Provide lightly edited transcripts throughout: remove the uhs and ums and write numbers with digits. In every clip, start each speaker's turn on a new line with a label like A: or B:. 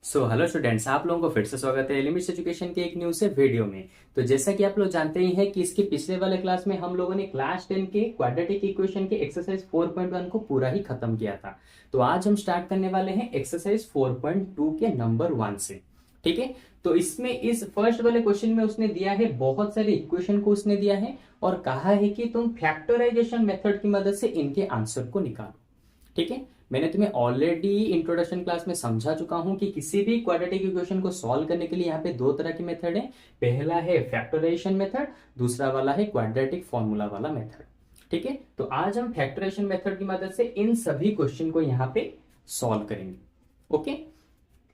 A: Hello students, आप लोगों को फिर से स्वागत है लिमिट्स एजुकेशन के एक न्यू से वीडियो में। तो जैसा कि आप लोग जानते ही हैं कि इसके पिछले वाले क्लास में हम लोगों ने क्लास 10 के क्वाड्रेटिक इक्वेशन के एक्सरसाइज 4.1 को पूरा ही खत्म किया था। तो आज हम स्टार्ट करने वाले हैं एक्सरसाइज 4.2 के नंबर 1 से। ठीक है, तो इसमें इस फर्स्ट वाले क्वेश्चन में उसने दिया है बहुत सारे इक्वेशन को उसने दिया है और कहा है कि तुम फैक्टराइजेशन मेथड की मदद से इनके आंसर को निकालो। ठीक है, मैंने तुम्हें ऑलरेडी इंट्रोडक्शन क्लास में समझा चुका हूं कि किसी भी क्वाड्रेटिक इक्वेशन को सॉल्व करने के लिए यहाँ पे दो तरह की मेथड है। पहला है फैक्टराइजेशन मेथड, दूसरा वाला है क्वाड्रेटिक फॉर्मूला वाला मेथड। ठीक है, तो आज हम फैक्टराइजेशन मेथड की मदद से इन सभी क्वेश्चन को यहाँ पे सॉल्व करेंगे। ओके,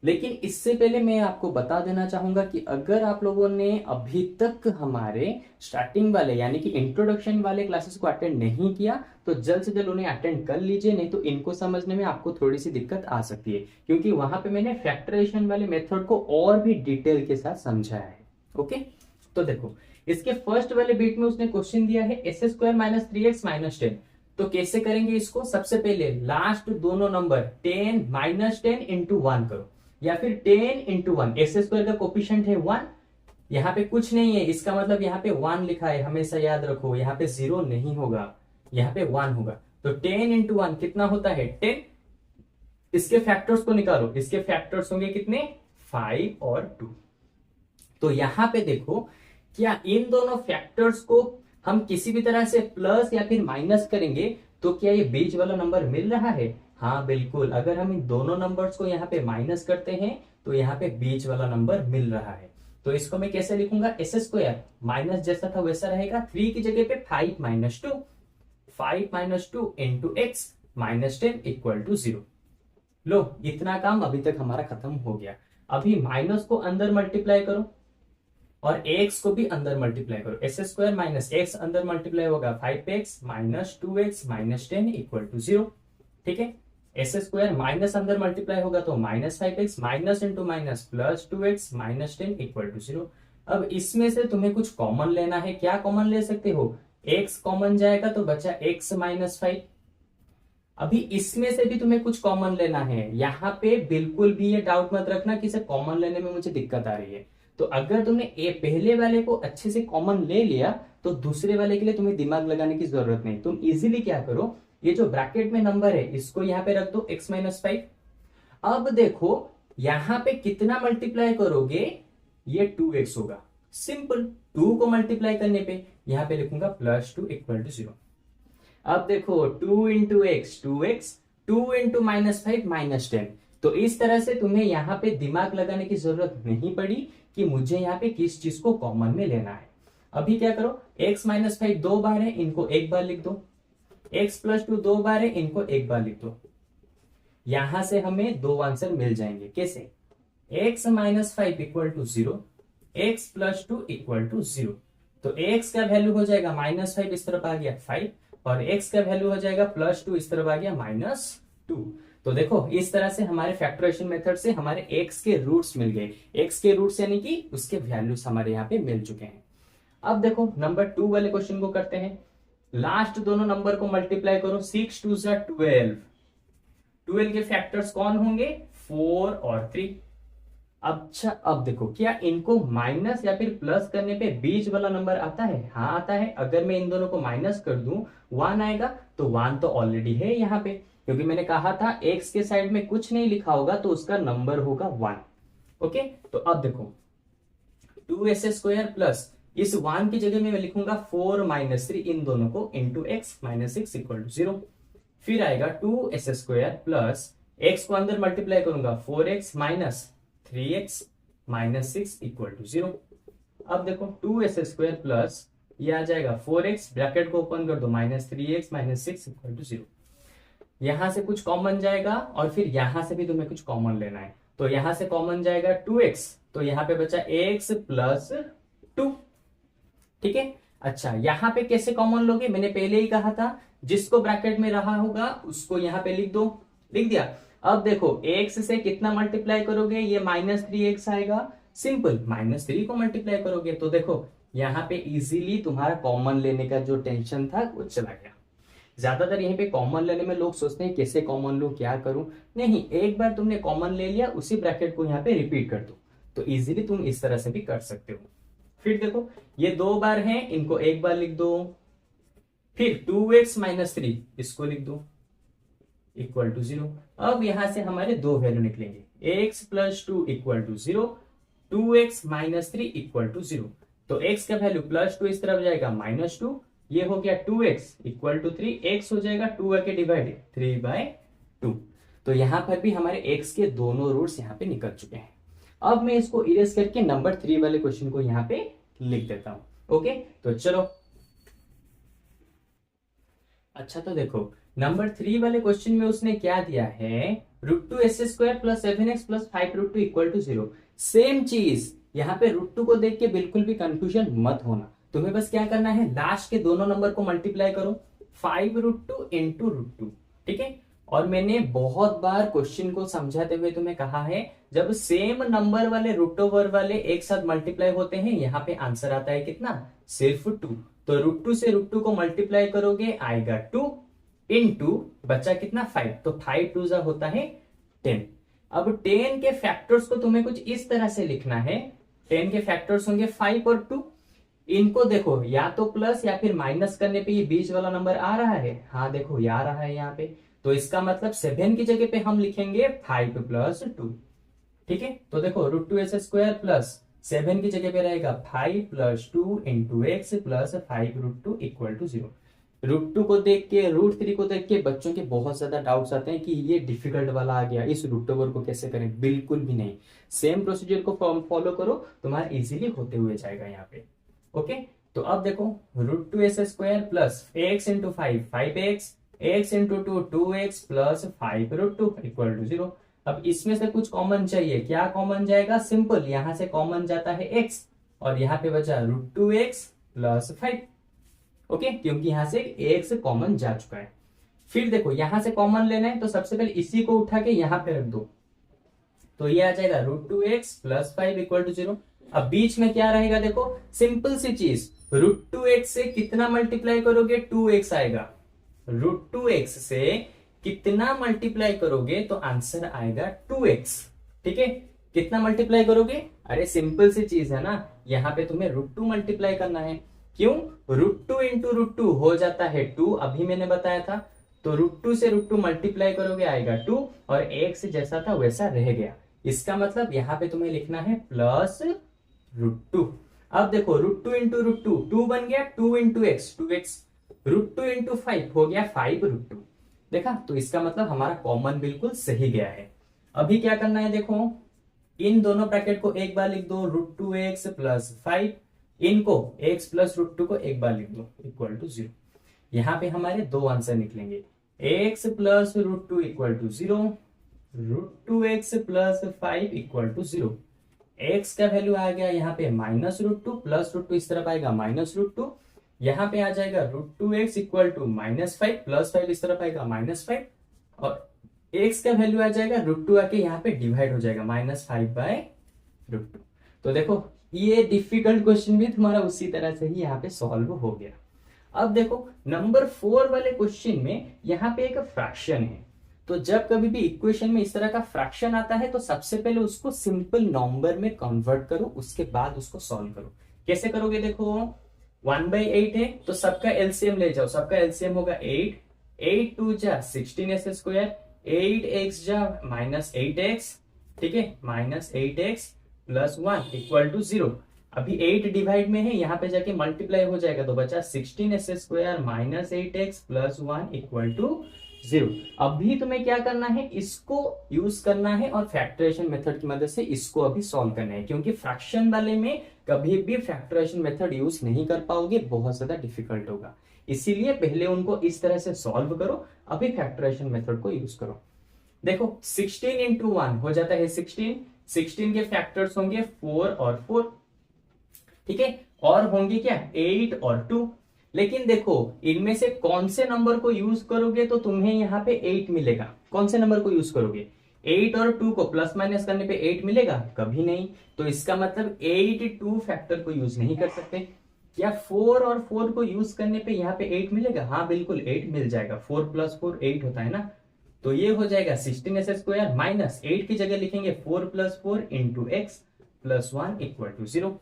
A: लेकिन इससे पहले मैं आपको बता देना चाहूंगा कि अगर आप लोगों ने अभी तक हमारे स्टार्टिंग वाले यानी कि इंट्रोडक्शन वाले क्लासेस को अटेंड नहीं किया तो जल्द से जल्द उन्हें अटेंड कर लीजिए, नहीं तो इनको समझने में आपको थोड़ी सी दिक्कत आ सकती है, क्योंकि वहां पे मैंने फैक्टराइजेशन वाले मेथड को और भी डिटेल के साथ समझाया है। ओके, तो देखो इसके फर्स्ट वाले बीट में उसने क्वेश्चन दिया है S square minus 3x minus 10। तो कैसे करेंगे इसको? सबसे पहले लास्ट दोनों नंबर 10 माइनस 10 इंटू 1 करो, या फिर 10 इंटू 1। एक्स स्क्वायर का कोपिशेंट है 1, यहाँ पे कुछ नहीं है, इसका मतलब यहाँ पे 1 लिखा है, हमेशा याद रखो यहाँ पे 0 नहीं होगा, यहाँ पे 1 होगा। तो 10 इंटू 1 कितना होता है? 10। इसके फैक्टर्स को निकालो, इसके फैक्टर्स होंगे कितने? 5 और 2। तो यहां पे देखो, क्या इन दोनों फैक्टर्स को हम किसी भी तरह से प्लस या फिर माइनस करेंगे तो क्या ये बीच वाला नंबर मिल रहा है? हाँ बिल्कुल, अगर हम इन दोनों नंबर्स को यहाँ पे माइनस करते हैं तो यहाँ पे बीच वाला नंबर मिल रहा है। तो इसको मैं कैसे लिखूंगा? एस स्क्वायर माइनस जैसा था वैसा रहेगा, 3 की जगह पे 5 minus 2, 5 minus 2 into X minus 10 equal to 0। लो, इतना काम अभी तक हमारा खत्म हो गया। अभी माइनस को अंदर मल्टीप्लाई करो और एक्स को भी अंदर मल्टीप्लाई करो। एस स्क्वायर माइनस एक्स अंदर मल्टीप्लाई होगा 5x minus 2x minus 10 equal to 0। ठीक है, एस स्क्वायर माइनस अंदर मल्टीप्लाई होगा तो minus 5x minus into minus plus 2x minus 10 equal to 0। अब इसमें से तुम्हें कुछ कॉमन लेना है। क्या कॉमन ले सकते हो? x कॉमन जाएगा तो बचा x माइनस 5। अभी इसमें से भी तुम्हें कुछ कॉमन लेना है। यहाँ पे बिल्कुल भी ये डाउट मत रखना कि इसे कॉमन लेने में मुझे दिक्कत आ रही है। तो अगर तुमने ए पहले वाले को अच्छे से कॉमन ले लिया तो दूसरे वाले के लिए तुम्हें दिमाग लगाने की जरूरत नहीं। तुम इजीली क्या करो, ये जो ब्रैकेट में नंबर है इसको यहाँ पे रख दो x माइनस 5। अब देखो यहाँ पे कितना मल्टीप्लाई करोगे? ये 2x होगा। सिंपल, 2 को मल्टीप्लाई करने पे यहाँ पे लिखूंगा प्लस 2 इक्वल टू 0। अब देखो 2 into x 2x, 2 into minus 5 minus 10। तो इस तरह से तुम्हें यहाँ पे दिमाग लगाने की जरूरत नहीं पड़ी कि मुझे यहाँ पे किस चीज को कॉमन में लेना है। अभी क्या करो, x माइनस 5 2 बार है, इनको एक बार लिख दो। x प्लस 2 2 बार है, इनको एक बार लिख दो। यहां से हमें दो आंसर मिल जाएंगे। कैसे? x minus 5 equal to 0, x plus 2 equal to 0। तो x का वैल्यू हो जाएगा माइनस 5, इस तरफ आ गया 5, और x का वैल्यू हो जाएगा प्लस 2, इस तरफ आ गया माइनस 2। तो देखो इस तरह से हमारे फैक्टराइजेशन मेथड से हमारे x के रूट्स मिल गए। x के रूट्स यानी कि उसके वैल्यूज हमारे यहाँ पे मिल चुके हैं। अब देखो नंबर 2 वाले क्वेश्चन को करते हैं। लास्ट दोनों नंबर को मल्टीप्लाई करो, 6 2 12। 12 के फैक्टर्स कौन होंगे? 4 और 3। अच्छा, अब देखो क्या इनको माइनस या फिर प्लस करने पे बीच वाला नंबर आता है? हाँ आता है। अगर मैं इन दोनों को माइनस कर दूं 1 आएगा, तो 1 तो ऑलरेडी है यहाँ पे, क्योंकि मैंने कहा था x के साइड में कुछ नहीं लिखा होगा तो उसका नंबर होगा 1। ओके, तो अब देखो 2s स्क्वायर प्लस इस 1 की जगह में मैं लिखूंगा 4 माइनस 3, इन दोनों को into X minus 6 equal to 0। फिर आएगा 2s स्क्वायर प्लस x को अंदर मल्टीप्लाई करूंगा 4x minus 3x minus 6 equal to 0। अब देखो 2s स्क्वायर प्लस ये आ जाएगा 4x, ब्रैकेट को ओपन कर दो, minus 3x minus 6 equal to 0। यहां से कुछ कॉमन जाएगा और फिर यहां से भी तुम्हें कुछ कॉमन लेना है। तो यहां से कॉमन जाएगा 2x, तो यहां पे बचा x प्लस 2। ठीक है, अच्छा यहां पे कैसे कॉमन लोगे? मैंने पहले ही कहा था जिसको ब्रैकेट में रहा होगा उसको यहां पे लिख दो। लिख दिया। अब देखो x से कितना मल्टीप्लाई करोगे? ये माइनस 3x आएगा। सिंपल, माइनस 3 को मल्टीप्लाई करोगे तो देखो यहाँ पे इजीली तुम्हारा कॉमन लेने का जो टेंशन था वो चला गया। ज्यादातर यहीं पे कॉमन लेने में लोग सोचते हैं कैसे कॉमन लूं, क्या करूं। नहीं, एक बार तुमने कॉमन ले लिया, उसी ब्रैकेट को यहाँ पे रिपीट कर दो, तो इजीली तुम इस तरह से भी कर सकते हो। फिर देखो ये 2 बार हैं, इनको एक बार लिख दो। फिर 2x माइनस 3 इसको लिख दो इक्वल टू 0। अब यहां से हमारे 2 वैल्यू निकलेंगे, x plus 2 equal to 0, 2x minus 3 equal to 0। तो x का वैल्यू प्लस 2 इस तरफ जाएगा -2, ये हो गया 2x इक्वल टू 3, x हो जाएगा 2 के डिवाइडेड 3/2। तो यहां पर भी हमारे x के दोनों रूट्स यहाँ पे निकल चुके हैं। अब मैं इसको इरेज करके नंबर 3 वाले क्वेश्चन को यहाँ पे लिख देता हूं। ओके, तो चलो। अच्छा, तो देखो नंबर 3 वाले क्वेश्चन में उसने क्या दिया है, √2s² plus 7x plus 5√2 equal to 0। Same चीज यहाँ पे √2 को देख के बिल्कुल भी कंफ्यूजन मत होना, तुम्हें बस क्या करना है, लास्ट के दोनों नंबर को मल्टीप्लाई करो, 5√2 इंटू √2। ठीक है, और मैंने बहुत बार क्वेश्चन को समझाते हुए तुम्हें कहा है, जब सेम नंबर वाले रूट ओवर वाले एक साथ मल्टीप्लाई होते हैं, यहाँ पे आंसर आता है कितना, सिर्फ 2। तो √2 से √2 को मल्टीप्लाई करोगे, आएगा 2 इंटू बचा कितना 5, तो 5 2 जा होता है 10। अब 10 के फैक्टर्स को तुम्हें कुछ इस तरह से लिखना है, 10 के फैक्टर्स होंगे 5 और 2। इनको देखो या तो प्लस या फिर माइनस करने पे ये बीच वाला नंबर आ रहा है, हाँ देखो ये आ रहा है यहाँ पे, तो इसका मतलब 7 की जगह पे हम लिखेंगे 5 प्लस 2। ठीक है, तो देखो √2s² प्लस 7 की जगह पे रहेगा 5 plus 2 into X plus 5√2 equal to 0। √2 को देख के, √3 को देख के बच्चों के बहुत ज्यादा डाउट्स आते हैं कि ये डिफिकल्ट वाला आ गया, इस रूट ओवर को कैसे करें। बिल्कुल भी नहीं, सेम प्रोसीजर को फॉलो करो, तुम्हारा इजीली होते हुए जाएगा यहाँ पे। ओके, तो अब देखो √2s² plus x into 5 5x, x into 2 2x plus 5√2 equal to 0। अब इसमें से कुछ कॉमन चाहिए, क्या कॉमन जाएगा, सिंपल, यहां से कॉमन जाता है x और यहाँ पे बचा √2x प्लस 5। ओके, क्योंकि यहां से x कॉमन जा चुका है। फिर देखो यहां से कॉमन लेना है, तो सबसे पहले इसी को उठा के यहां पे रख दो, तो ये आ जाएगा √2x प्लस 5 इक्वल टू 0। अब बीच में क्या रहेगा, देखो सिंपल सी चीज, √2x से कितना मल्टीप्लाई करोगे, 2x आएगा। √2x से कितना मल्टीप्लाई करोगे तो आंसर आएगा 2x। ठीक है, कितना मल्टीप्लाई करोगे, अरे सिंपल सी चीज है ना, यहाँ पे तुम्हें √2 मल्टीप्लाई करना है। क्यों, √2 इंटू √2 हो जाता है 2, अभी मैंने बताया था। तो √2 से √2 मल्टीप्लाई करोगे, आएगा 2, और x जैसा था वैसा रह गया। इसका मतलब यहाँ पे तुम्हें लिखना है प्लस √2। अब देखो √2 इंटू √2, 2 बन गया, 2 इंटू एक्स 2x, √2 इंटू 5 हो गया 5√2। देखा, तो इसका मतलब हमारा कॉमन बिल्कुल सही गया है। अभी क्या करना है, देखो इन दोनों ब्रैकेट को एक बार लिख दो, √2x प्लस 5, इनको x प्लस √2 को एक बार लिख दो इक्वल टू 0। यहाँ पे हमारे दो आंसर निकलेंगे, x plus √2 equal to 0, √2x plus 5 equal to 0। x का वैल्यू आ गया यहाँ पे -√2 प्लस √2 इस तरफ आएगा -√2, यहाँ पे आ जाएगा √2x इक्वल टू -5 प्लस 5 इस तरफ आएगा -5, और x का वैल्यू आ जाएगा √2 आके यहाँ पे डिवाइड हो जाएगा -5/√2। तो देखो ये डिफिकल्ट क्वेश्चन भी तुम्हारा उसी तरह से ही यहाँ पे सॉल्व हो गया। अब देखो नंबर 4 वाले क्वेश्चन में यहाँ पे एक फ्रैक्शन है, तो जब कभी भी इक्वेशन में इस तरह का फ्रैक्शन आता है तो सबसे पहले उसको सिंपल नंबर में कन्वर्ट करो, उसके बाद उसको सॉल्व करो। कैसे करोगे, देखो 1/8 है तो सबका एलसीएम ले जाओ, सबका एलसीएम होगा 8, 8 2 जा 16s², 8x जा -8x, ठीक है, -8x प्लस 1 इक्वल टू 0। अभी 8 डिवाइड में है, यहाँ पे जाके मल्टीप्लाई हो जाएगा, तो बचा 16s² -8x plus 1 equal to 0। अभी तुम्हें क्या करना है, इसको यूज करना है और फैक्टराइजेशन मेथड की मदद से इसको अभी सॉल्व करना है, क्योंकि फ्रैक्शन वाले में कभी भी फैक्टराइजेशन मेथड यूज नहीं कर पाओगे, बहुत ज्यादा डिफिकल्ट होगा। इसीलिए पहले उनको इस तरह से सॉल्व करो, अभी फैक्टराइजेशन मेथड को यूज करो। देखो 16 इंटू 1 हो जाता है 16, 16 के फैक्टर्स होंगे 4 और 4, ठीक है, और होंगे क्या 8 और 2। लेकिन देखो इनमें से कौन से नंबर को यूज करोगे तो तुम्हें यहाँ पे 8 मिलेगा, कौन से नंबर को यूज करोगे, 8 और 2 को प्लस माइनस करने पे 8 मिलेगा, कभी नहीं। तो इसका मतलब 8 2 फैक्टर को यूज नहीं कर सकते। क्या 4 और 4 को यूज करने पे यहाँ पे 8 मिलेगा? हाँ बिल्कुल 8 मिल जाएगा, 4 + 4 8 होता है ना। तो ये हो जाएगा 16s² माइनस 8 की जगह लिखेंगे 4 + 4 into X plus 1 equal to 0।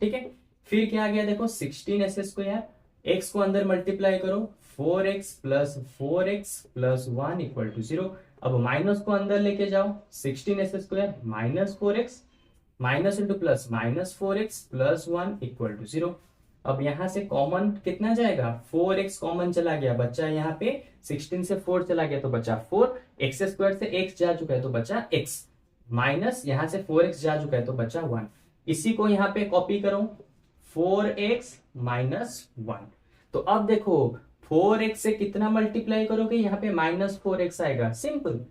A: ठीक है, फिर क्या आ गया देखो 16s², एक्स को अंदर मल्टीप्लाई करो 4x + 4x plus 1 equal to 0। अब माइनस को अंदर लेके जाओ 16s² minus 4x minus into plus minus 4x plus 1 equal to 0। अब यहां से कॉमन कितना जाएगा? 4x कॉमन चला गया, बच्चा यहाँ पे 16 से 4 चला गया तो बचा 4, x² से x जा चुका है तो बचा x, माइनस यहां से 4x जा चुका है तो बचा 1। इसी को यहाँ पे कॉपी करो 4x माइनस 1। तो अब देखो 4x से कितना मल्टीप्लाई करोगे? यहाँ पे -4x आएगा, सिंपल।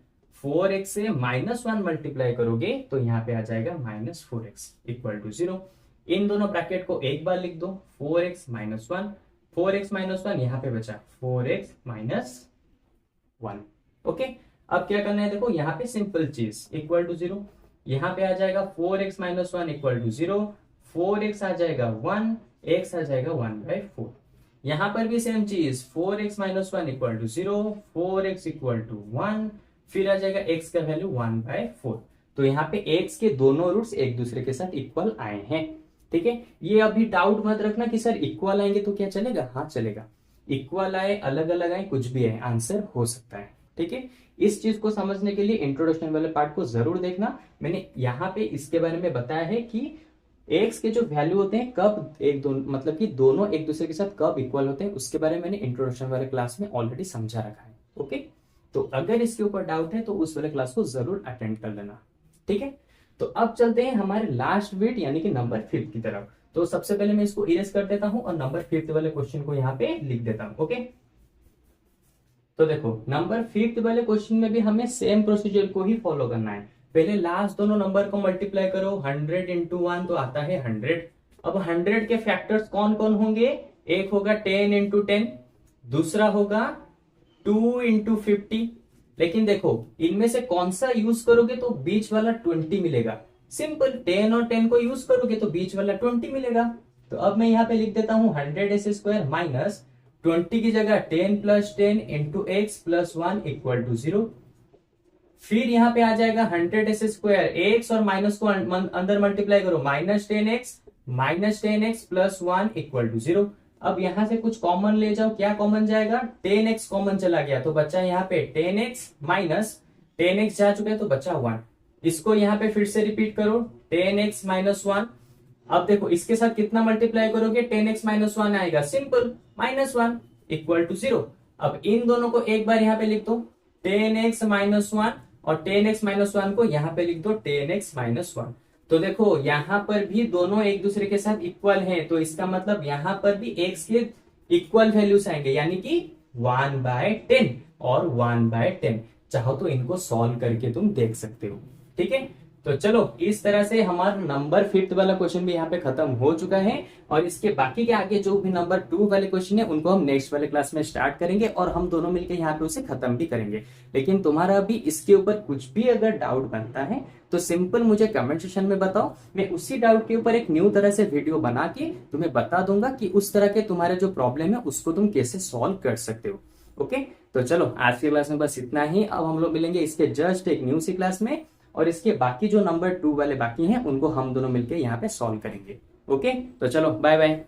A: 4x से -1 मल्टीप्लाई करोगे तो यहाँ पे आ जाएगा -4x इक्वल टू 0। इन दोनों ब्रैकेट को एक बार लिख दो 4x माइनस 1, 4x माइनस 1 यहाँ पे बचा 4x माइनस 1। ओके, अब क्या करना है देखो यहाँ पे सिंपल चीज इक्वल टू 0, यहाँ पे आ जाएगा 4x minus 1 equal to 0, 4x आ जाएगा 1, x आ जाएगा 1/4। यहाँ पर भी सेम चीज 4x minus 1 equal to 0, 4x equal to 1, फिर आ जाएगा x का वैल्यू 1/4। तो यहाँ पे x के दोनों रूट्स एक दूसरे के साथ इक्वल आए हैं। ठीक है, ये अभी डाउट मत रखना कि सर इक्वल आएंगे तो क्या चलेगा? हाँ चलेगा, इक्वल आए अलग अलग आए कुछ भी आए आंसर हो सकता है। ठीक है, इस चीज को समझने के लिए इंट्रोडक्शन वाले पार्ट को जरूर देखना। मैंने यहाँ पे इसके बारे में बताया है कि एक्स के जो वैल्यू होते हैं कब एक दोनों मतलब कि दोनों एक दूसरे के साथ कब इक्वल होते हैं, उसके बारे में मैंने इंट्रोडक्शन वाले क्लास में ऑलरेडी समझा रखा है। ओके, तो अगर इसके ऊपर डाउट है तो उस वाले क्लास को जरूर अटेंड कर लेना। ठीक है, तो अब चलते हैं हमारे लास्ट बिट यानी कि नंबर 5 की तरफ। तो सबसे पहले मैं इसको इरेज कर देता हूं और नंबर 5 वाले क्वेश्चन को यहाँ पे लिख देता हूं। ओके, तो देखो नंबर 5 वाले क्वेश्चन में भी हमें सेम प्रोसीजर को ही फॉलो करना है। पहले लास्ट दोनों नंबर को मल्टीप्लाई करो, 100 इंटू 1 तो आता है 100। अब 100 के फैक्टर्स कौन कौन होंगे? एक होगा 10 इंटू 10, दूसरा होगा 2 इंटू 50। लेकिन देखो इनमें से कौन सा यूज करोगे तो बीच वाला 20 मिलेगा। सिंपल, 10 और 10 को यूज करोगे तो बीच वाला 20 मिलेगा। तो अब मैं यहाँ पे लिख देता हूं 100s² माइनस 20 की जगह 10 + 10 into X plus 1 equal to 0। फिर यहाँ पे आ जाएगा 100s², एक्स और माइनस को अंदर मल्टीप्लाई करो, -10x प्लस 1 इक्वल टू 0। अब यहां से कुछ कॉमन ले जाओ, क्या कॉमन जाएगा? 10x कॉमन चला गया तो बचा यहाँ पे 10x माइनस 10x जा चुका है तो बचा 1। इसको यहाँ पे फिर से रिपीट करो 10x माइनस 1। अब देखो इसके साथ कितना मल्टीप्लाई करोगे? 10x माइनस 1 आएगा, सिंपल, -1 इक्वल टू 0। अब इन दोनों को एक बार यहाँ पे लिख दो 10x माइनस 1 और 10x माइनस 1 को यहाँ पे लिख दो 10x माइनस 1। तो देखो यहाँ पर भी दोनों एक दूसरे के साथ इक्वल हैं, तो इसका मतलब यहाँ पर भी x के इक्वल वैल्यूज आएंगे यानी कि 1/10 और 1/10। चाहो तो इनको सॉल्व करके तुम देख सकते हो। ठीक है, तो चलो इस तरह से हमारा नंबर 5 वाला क्वेश्चन भी यहाँ पे खत्म हो चुका है और इसके बाकी के आगे जो भी नंबर 2 वाले क्वेश्चन है उनको हम नेक्स्ट वाले क्लास में स्टार्ट करेंगे और हम दोनों मिलकर यहाँ पे उसे खत्म भी करेंगे। लेकिन तुम्हारा अभी इसके ऊपर कुछ भी अगर डाउट बनता है तो सिंपल मुझे कमेंट सेक्शन में बताओ, मैं उसी डाउट के ऊपर एक न्यू तरह से वीडियो बना के तुम्हें बता दूंगा कि उस तरह के तुम्हारे जो प्रॉब्लम है उसको तुम कैसे सॉल्व कर सकते हो। ओके, तो चलो आज की क्लास में बस इतना ही। अब हम लोग मिलेंगे इसके जस्ट एक न्यू सी क्लास में और इसके बाकी जो नंबर 2 वाले बाकी हैं उनको हम दोनों मिलकर यहाँ पे सॉल्व करेंगे। ओके, तो चलो बाय बाय।